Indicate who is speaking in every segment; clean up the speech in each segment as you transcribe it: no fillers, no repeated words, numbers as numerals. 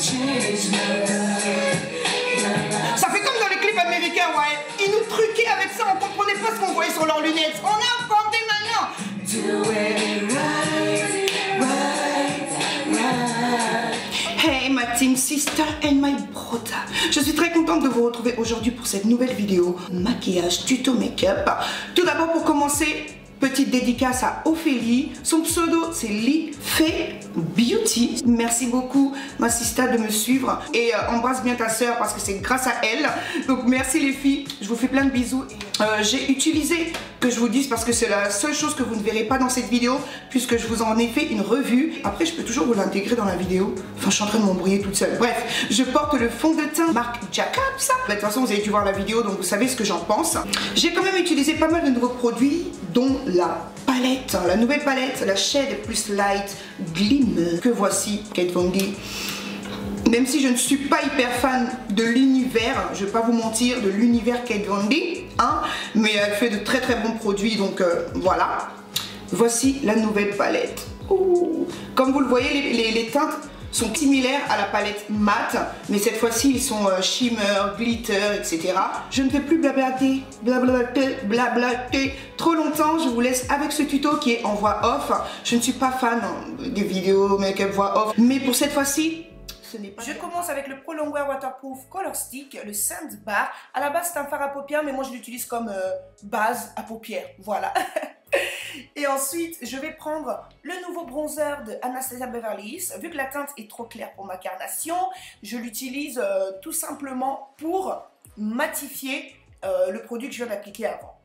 Speaker 1: Ça fait comme dans les clips américains, ouais. Ils nous truquaient avec ça, on comprenait pas ce qu'on voyait sur leurs lunettes. On a compté maintenant. Hey my team sister and my brother. Je suis très contente de vous retrouver aujourd'hui pour cette nouvelle vidéo maquillage tuto make-up. Tout d'abord pour commencer, petite dédicace à Ophélie. Son pseudo c'est Lee Fay Beauty. Merci beaucoup ma sister de me suivre et embrasse bien ta soeur parce que c'est grâce à elle. Donc merci les filles, je vous fais plein de bisous. J'ai utilisé, que je vous dise parce que c'est la seule chose que vous ne verrez pas dans cette vidéo puisque je vous en ai fait une revue. Après je peux toujours vous l'intégrer dans la vidéo. Enfin je suis en train de m'embrouiller toute seule. Bref, je porte le fond de teint marque Jacobs. De toute façon vous avez dû voir la vidéo donc vous savez ce que j'en pense. J'ai quand même utilisé pas mal de nouveaux produits dont la palette, la nouvelle palette, la Shade Plus Light Glim que voici, Kat Von D. Même si je ne suis pas hyper fan de l'univers, je vais pas vous mentir, de l'univers Kat Von D, hein, mais elle fait de très très bons produits, donc voilà. Voici la nouvelle palette. Ouh. Comme vous le voyez, les teintes sont similaires à la palette mat, mais cette fois-ci ils sont shimmer, glitter, etc. Je ne vais plus blablater trop longtemps, je vous laisse avec ce tuto qui est en voix off. Je ne suis pas fan des vidéos make-up voix off, mais pour cette fois-ci, je commence avec le Pro Longwear Waterproof Color Stick, le Sandbar. À la base c'est un fard à paupières, mais moi je l'utilise comme base à paupières, voilà. Et ensuite, je vais prendre le nouveau bronzer de Anastasia Beverly Hills. Vu que la teinte est trop claire pour ma carnation, je l'utilise tout simplement pour matifier le produit que je viens d'appliquer avant.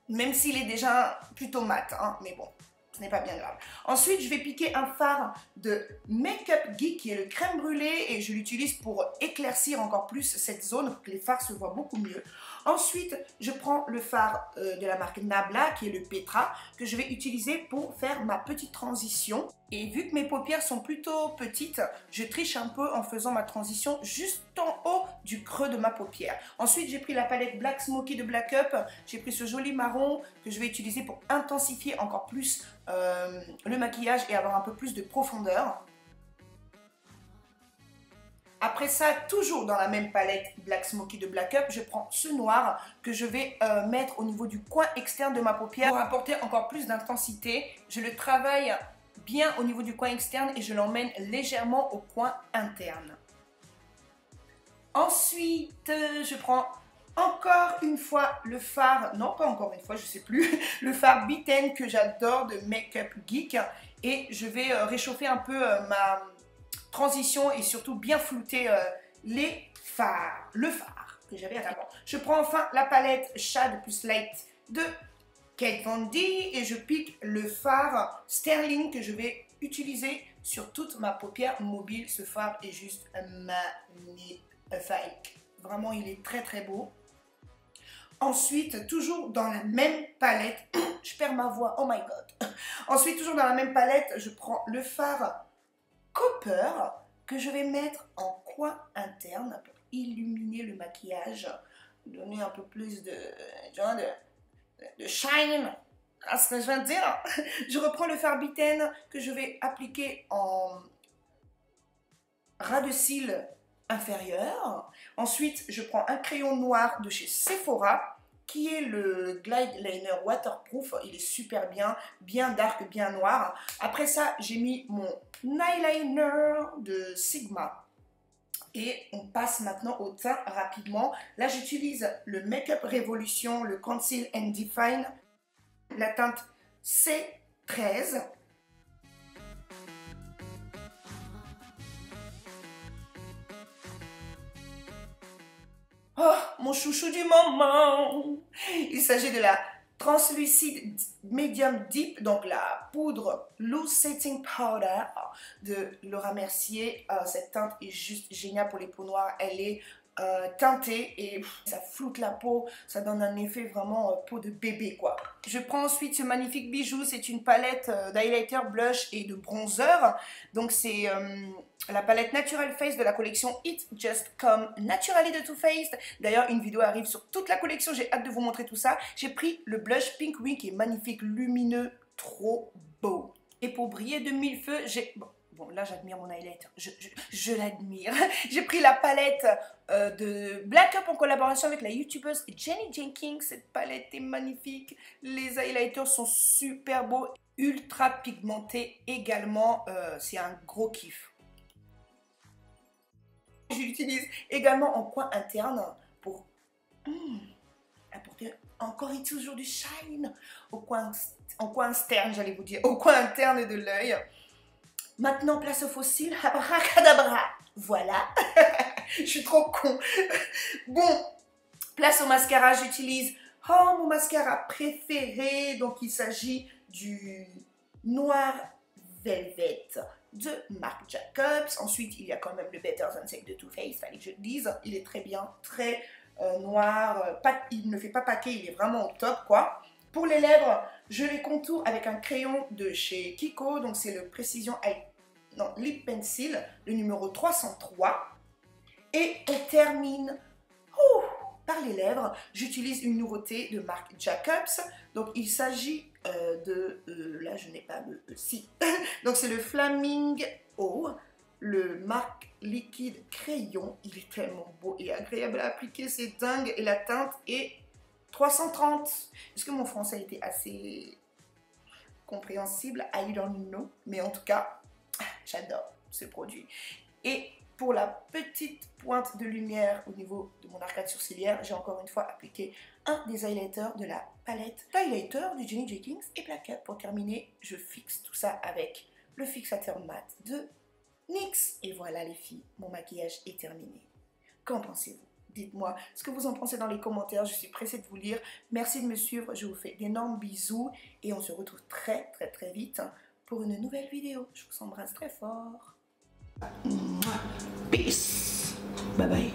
Speaker 1: Même s'il est déjà plutôt mat, hein, mais bon. Ce n'est pas bien grave. Ensuite, je vais piquer un fard de Makeup Geek qui est le crème brûlée et je l'utilise pour éclaircir encore plus cette zone pour que les fards se voient beaucoup mieux. Ensuite, je prends le fard de la marque Nabla qui est le Petra que je vais utiliser pour faire ma petite transition. Et vu que mes paupières sont plutôt petites, je triche un peu en faisant ma transition juste en haut du creux de ma paupière. Ensuite, j'ai pris la palette Black Smoky de Black Up. J'ai pris ce joli marron que je vais utiliser pour intensifier encore plus le maquillage et avoir un peu plus de profondeur. Après ça, toujours dans la même palette Black Smoky de Black Up, je prends ce noir que je vais mettre au niveau du coin externe de ma paupière pour apporter encore plus d'intensité. Je le travaille bien au niveau du coin externe et je l'emmène légèrement au coin interne. Ensuite, je prends encore une fois le fard, non pas encore une fois, je sais plus, le fard Bitten que j'adore de Makeup Geek et je vais réchauffer un peu ma transition et surtout bien flouter les fards, le fard que j'avais avant. Je prends enfin la palette Shade Plus Light de Kat Von D et je pique le fard Sterling que je vais utiliser sur toute ma paupière mobile. Ce fard est juste magnifique. Vraiment, il est très très beau. Ensuite, toujours dans la même palette, je perds ma voix, oh my god. Ensuite, toujours dans la même palette, je prends le fard Copper que je vais mettre en coin interne pour illuminer le maquillage, donner un peu plus de shine à ce que je viens de dire. Je reprends le fard Bitten que je vais appliquer en ras de cils inférieur. Ensuite, je prends un crayon noir de chez Sephora qui est le Glide Liner Waterproof. Il est super bien, bien dark, bien noir. Après ça, j'ai mis mon eyeliner de Sigma. Et on passe maintenant au teint rapidement. Là, j'utilise le Makeup Revolution, le Conceal and Define, la teinte C13. Oh, mon chouchou du moment! Il s'agit de la Translucide Medium Deep, donc la poudre Loose Setting Powder de Laura Mercier. Cette teinte est juste géniale pour les peaux noires. Elle est teintée et ça floute la peau, ça donne un effet vraiment peau de bébé quoi. Je prends ensuite ce magnifique bijou, c'est une palette d'highlighter, blush et de bronzer. Donc c'est la palette Natural Face de la collection It Just Come Naturally de Too Faced. D'ailleurs une vidéo arrive sur toute la collection, j'ai hâte de vous montrer tout ça. J'ai pris le blush Pink Wing qui est magnifique, lumineux, trop beau. Et pour briller de mille feux, j'ai... Bon, là, j'admire mon highlighter. Je l'admire. J'ai pris la palette de Black Up en collaboration avec la youtubeuse Jenny Jenkins. Cette palette est magnifique. Les highlighters sont super beaux, ultra pigmentés également. C'est un gros kiff. Je l'utilise également en coin interne pour apporter encore et toujours du shine en coin externe, j'allais vous dire, au coin interne de l'œil. Maintenant, place au fossile, abracadabra. Voilà, je suis trop con. Bon, place au mascara, j'utilise mon mascara préféré. Donc, il s'agit du Noir Velvet de Marc Jacobs. Ensuite, il y a quand même le Better Than Sex de Too Faced, fallait que je le dise. Il est très bien, très noir. Il ne fait pas paquet, il est vraiment au top, quoi. Pour les lèvres, je les contourne avec un crayon de chez Kiko. Donc, c'est le Precision Lip Pencil, le numéro 303. Et on termine par les lèvres. J'utilise une nouveauté de Marc Jacobs. Donc, il s'agit là, je n'ai pas le... si. Donc, c'est le Flamingo, le Marc Liquide Crayon. Il est tellement beau et agréable à appliquer. C'est dingue. Et la teinte est 330. Est-ce que mon français était assez compréhensible? I don't know. Mais en tout cas, j'adore ce produit. Et pour la petite pointe de lumière au niveau de mon arcade sourcilière, j'ai encore une fois appliqué un des highlighters de la palette d'highlighter de Jenny Jenkins et Black Up. Pour terminer, je fixe tout ça avec le fixateur mat de NYX. Et voilà les filles, mon maquillage est terminé. Qu'en pensez-vous? Dites-moi ce que vous en pensez dans les commentaires, je suis pressée de vous lire. Merci de me suivre, je vous fais d'énormes bisous et on se retrouve très vite pour une nouvelle vidéo. Je vous embrasse très fort. Peace. Bye bye.